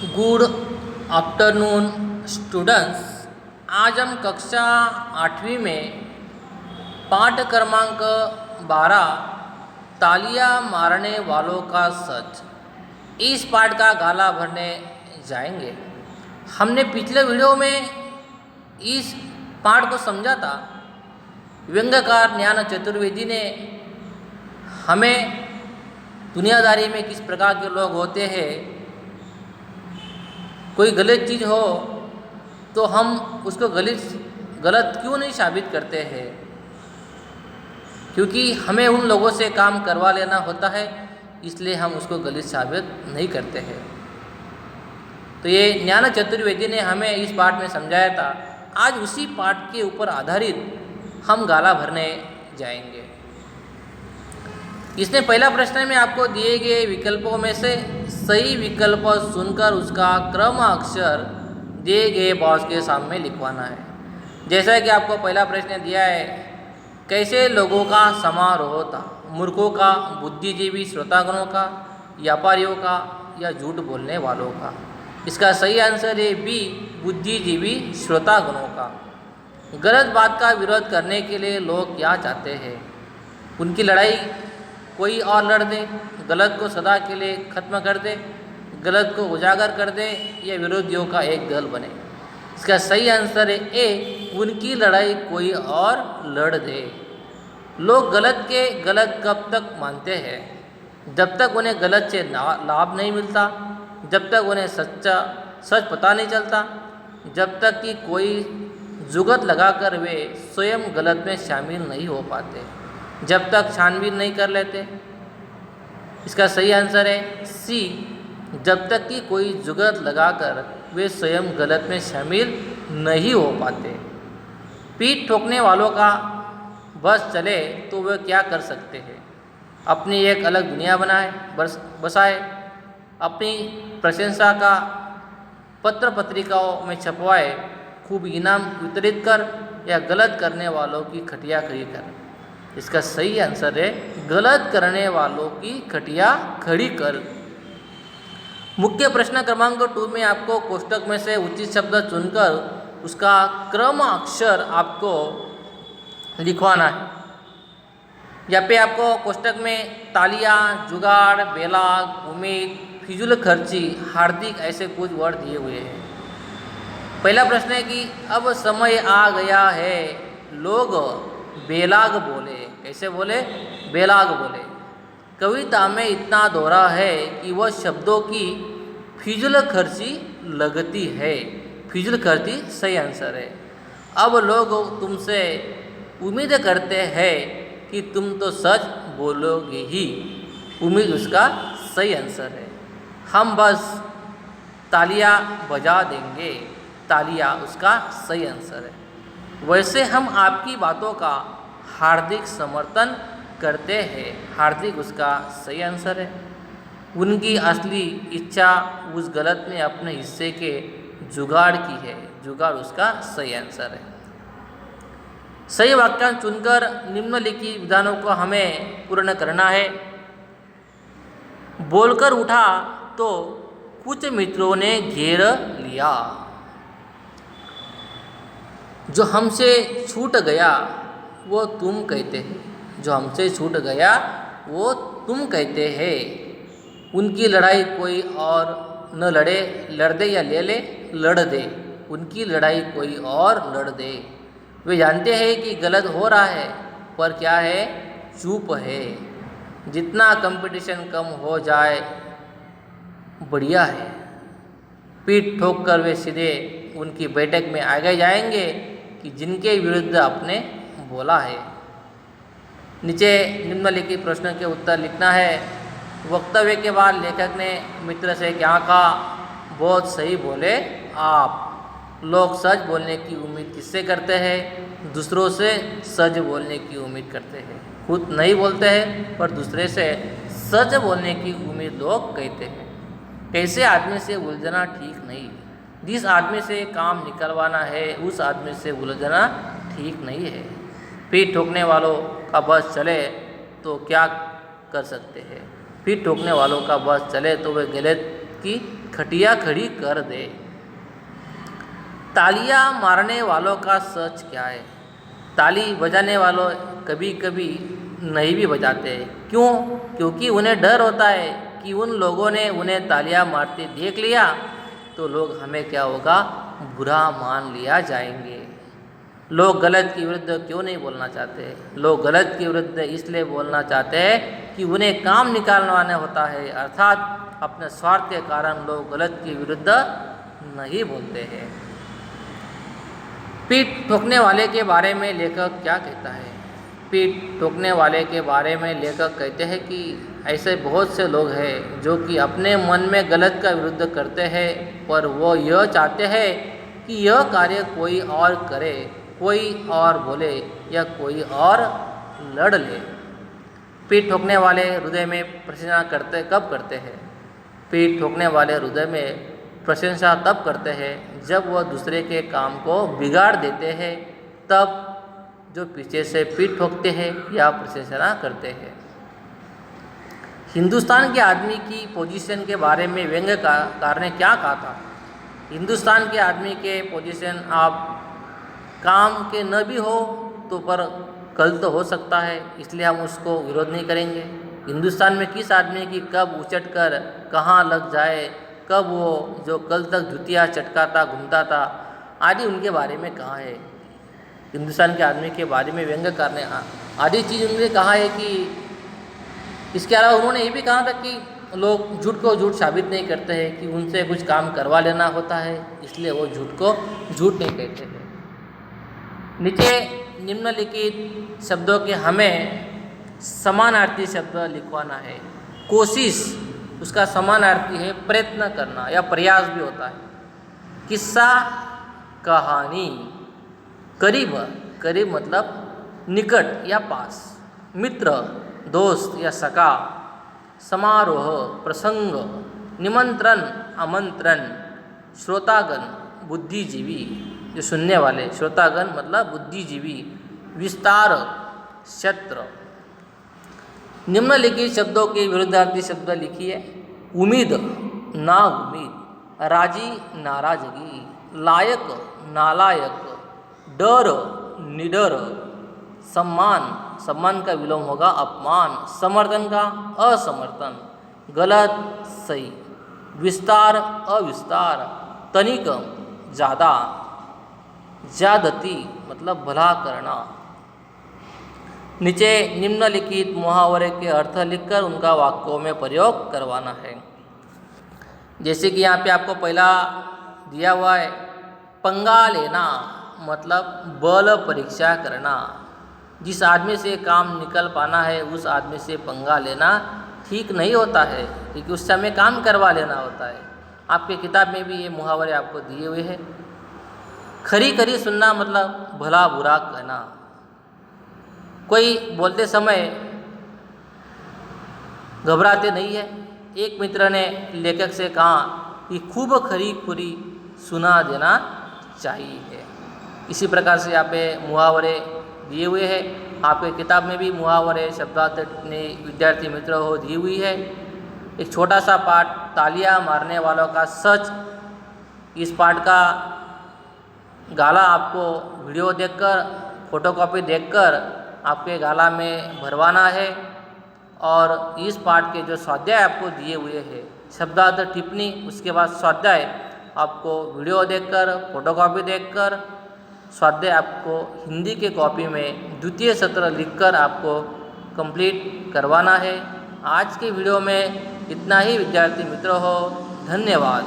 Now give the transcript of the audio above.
Good afternoon students. आज हम कक्षा 8वीं में पाठ क्रमांक 12 तालियां मारने वालों का सच, इस पाठ का गाला भरने जाएंगे। हमने पिछले वीडियो में इस पाठ को समझा था। व्यंग्यकार ज्ञान चतुर्वेदी ने हमें दुनियादारी में किस प्रकार के लोग होते हैं, कोई गलत चीज़ हो तो हम उसको गलत क्यों नहीं साबित करते हैं, क्योंकि हमें उन लोगों से काम करवा लेना होता है, इसलिए हम उसको गलत साबित नहीं करते हैं। तो ये ज्ञान चतुर्वेदी ने हमें इस पाठ में समझाया था। आज उसी पाठ के ऊपर आधारित हम गाला भरने जाएंगे। इसने पहला प्रश्न में आपको दिए गए विकल्पों में से सही विकल्प सुनकर उसका क्रम अक्षर दिए गए बॉक्स के सामने लिखवाना है। जैसा कि आपको पहला प्रश्न दिया है, कैसे लोगों का समारोह था? मूर्खों का, बुद्धिजीवी श्रोतागणों का, व्यापारियों का या झूठ बोलने वालों का? इसका सही आंसर है बी, बुद्धिजीवी श्रोतागणों का। गलत बात का विरोध करने के लिए लोग क्या चाहते हैं? उनकी लड़ाई कोई और लड़ दे, गलत को सदा के लिए खत्म कर दे, गलत को उजागर कर दे या विरोधियों का एक दल बने। इसका सही आंसर है ए, उनकी लड़ाई कोई और लड़ दे। लोग गलत के गलत कब तक मानते हैं? जब तक उन्हें गलत से लाभ नहीं मिलता, जब तक उन्हें सच पता नहीं चलता, जब तक कि कोई जुगत लगाकर वे स्वयं गलत में शामिल नहीं हो पाते, जब तक छानबीन नहीं कर लेते। इसका सही आंसर है सी, जब तक कि कोई जुगत लगाकर वे स्वयं गलत में शामिल नहीं हो पाते। पीठ ठोकने वालों का बस चले तो वे क्या कर सकते हैं? अपनी एक अलग दुनिया बसाए, अपनी प्रशंसा का पत्र पत्रिकाओं में छपवाए, खूब इनाम वितरित कर या गलत करने वालों की खटिया खड़ी कर। इसका सही आंसर है गलत करने वालों की खटिया खड़ी कर। मुख्य प्रश्न क्रमांक 2 में आपको कोष्टक में से उचित शब्द चुनकर उसका क्रम अक्षर आपको लिखवाना है। यहाँ पे आपको कोष्टक में तालियां, जुगाड़, बेलाग, उम्मीद, फिजूल खर्ची, हार्दिक ऐसे कुछ वर्ड दिए हुए हैं। पहला प्रश्न है कि अब समय आ गया है लोग बेलाग बोले। कैसे बोले? बेलाग बोले। कविता में इतना दोहरा है कि वह शब्दों की फिजूल खर्ची लगती है। फिजूल खर्ची सही आंसर है। अब लोग तुमसे उम्मीद करते हैं कि तुम तो सच बोलोगे ही। उम्मीद उसका सही आंसर है। हम बस तालियां बजा देंगे। तालियां उसका सही आंसर है। वैसे हम आपकी बातों का हार्दिक समर्थन करते हैं। हार्दिक उसका सही आंसर है। उनकी असली इच्छा उस गलत में अपने हिस्से के जुगाड़ की है। जुगाड़ उसका सही आंसर है। सही वाक्यांश चुनकर निम्नलिखित विधानों को हमें पूर्ण करना है। बोलकर उठा तो कुछ मित्रों ने घेर लिया। जो हमसे छूट गया वो तुम कहते हैं। जो हमसे छूट गया वो तुम कहते हैं। उनकी लड़ाई कोई और न लड़े, लड़ दे या ले ले, लड़ दे। उनकी लड़ाई कोई और लड़ दे। वे जानते हैं कि गलत हो रहा है, पर क्या है? चुप है। जितना कंपटीशन कम हो जाए बढ़िया है। पीठ ठोक कर वे सीधे उनकी बैठक में आगे जाएंगे कि जिनके विरुद्ध आपने बोला है। नीचे निम्नलिखित प्रश्न के उत्तर लिखना है। वक्तव्य के बाद लेखक ने मित्र से क्या कहा? बहुत सही बोले आप। लोग सच बोलने की उम्मीद किससे करते हैं? दूसरों से सच बोलने की उम्मीद करते हैं। खुद नहीं बोलते हैं पर दूसरे से सच बोलने की उम्मीद लोग कहते हैं। ऐसे आदमी से उलझना ठीक नहीं। जिस आदमी से काम निकलवाना है उस आदमी से उलझना ठीक नहीं है। पीठ ठोकने वालों का बस चले तो क्या कर सकते हैं? पीठ ठोकने वालों का बस चले तो वे गलत की खटिया खड़ी कर दे। तालियां मारने वालों का सच क्या है? ताली बजाने वालों कभी कभी नहीं भी बजाते। क्यों? क्योंकि उन्हें डर होता है कि उन लोगों ने उन्हें तालियां मारते देख लिया तो लोग हमें क्या होगा, बुरा मान लिया जाएंगे। लोग गलत के विरुद्ध क्यों नहीं बोलना चाहते? लोग गलत के विरुद्ध इसलिए बोलना चाहते हैं कि उन्हें काम निकालना होता है, अर्थात अपने स्वार्थ के कारण लोग गलत के विरुद्ध नहीं बोलते हैं। पीठ ठोकने वाले के बारे में लेखक क्या कहता है? पीठ ठोकने वाले के बारे में लेखक कहते हैं कि ऐसे बहुत से लोग हैं जो कि अपने मन में गलत का विरुद्ध करते हैं, पर वो यह चाहते हैं कि यह कार्य कोई और करे, कोई और बोले या कोई और लड़ ले। पीठ ठोकने वाले हृदय में प्रशंसा कब करते हैं? पीठ ठोकने वाले हृदय में प्रशंसा तब करते हैं जब वह दूसरे के काम को बिगाड़ देते हैं, तब जो पीछे से पीठ ठोकते हैं या प्रशंसा करते हैं। हिंदुस्तान के आदमी की पोजीशन के बारे में व्यंग्यकार ने क्या कहा था? हिंदुस्तान के आदमी के पोजीशन आप काम के न भी हो तो पर कल तो हो सकता है, इसलिए हम उसको विरोध नहीं करेंगे। हिंदुस्तान में किस आदमी की कब उचट कर कहाँ लग जाए, कब वो जो कल तक जुतियाँ चटकाता घूमता था, आदि उनके बारे में कहा है। हिंदुस्तान के आदमी के बारे में व्यंग्यकार ने आदि चीज़ उन्होंने कहा है कि इसके अलावा उन्होंने ये भी कहा था कि लोग झूठ को झूठ साबित नहीं करते हैं, कि उनसे कुछ काम करवा लेना होता है, इसलिए वो झूठ को झूठ नहीं कहते हैं। नीचे निम्नलिखित शब्दों के हमें समानार्थी शब्द लिखवाना है। कोशिश, उसका समानार्थी है प्रयत्न करना या प्रयास भी होता है। किस्सा, कहानी। करीब, करीब मतलब निकट या पास। मित्र, दोस्त या सखा। समारोह, प्रसंग। निमंत्रण, आमंत्रण। श्रोतागण, बुद्धिजीवी, जो सुनने वाले। श्रोतागण मतलब बुद्धिजीवी। विस्तार, क्षेत्र। निम्नलिखित शब्दों के विरुद्धार्थी शब्द लिखिए। उम्मीद, ना उम्मीद। राजी, नाराजगी। लायक, नालायक। डर, निडर। सम्मान, सम्मान का विलोम होगा अपमान। समर्थन का असमर्थन। गलत, सही। विस्तार, अविस्तार। तनिक, ज़्यादा। ज्यादती मतलब भला करना। नीचे निम्नलिखित मुहावरे के अर्थ लिखकर उनका वाक्यों में प्रयोग करवाना है। जैसे कि यहाँ पे आपको पहला दिया हुआ है, पंगा लेना मतलब बल परीक्षा करना। जिस आदमी से काम निकल पाना है उस आदमी से पंगा लेना ठीक नहीं होता है, क्योंकि उस समय काम करवा लेना होता है। आपके किताब में भी ये मुहावरे आपको दिए हुए हैं। खरी खरी सुनना मतलब भला बुरा कहना। कोई बोलते समय घबराते नहीं है। एक मित्र ने लेखक से कहा कि खूब खरी खुरी सुना देना चाहिए। इसी प्रकार से यहाँ पे मुहावरे दिए हुए हैं। आपके किताब में भी मुहावरे शब्दार्थ अपने विद्यार्थी मित्रों को दी हुई है। एक छोटा सा पाठ, तालियां मारने वालों का सच। इस पाठ का गाला आपको वीडियो देखकर, फोटोकॉपी देखकर आपके गाला में भरवाना है। और इस पाठ के जो स्वाध्याय आपको दिए हुए हैं, शब्दार्थ टिप्पणी, उसके बाद स्वाध्याय आपको वीडियो देखकर, फोटोकॉपी देखकर स्वाध्याय आपको हिंदी के कॉपी में द्वितीय सत्र लिखकर आपको कंप्लीट करवाना है। आज के वीडियो में इतना ही विद्यार्थी मित्रों हो। धन्यवाद।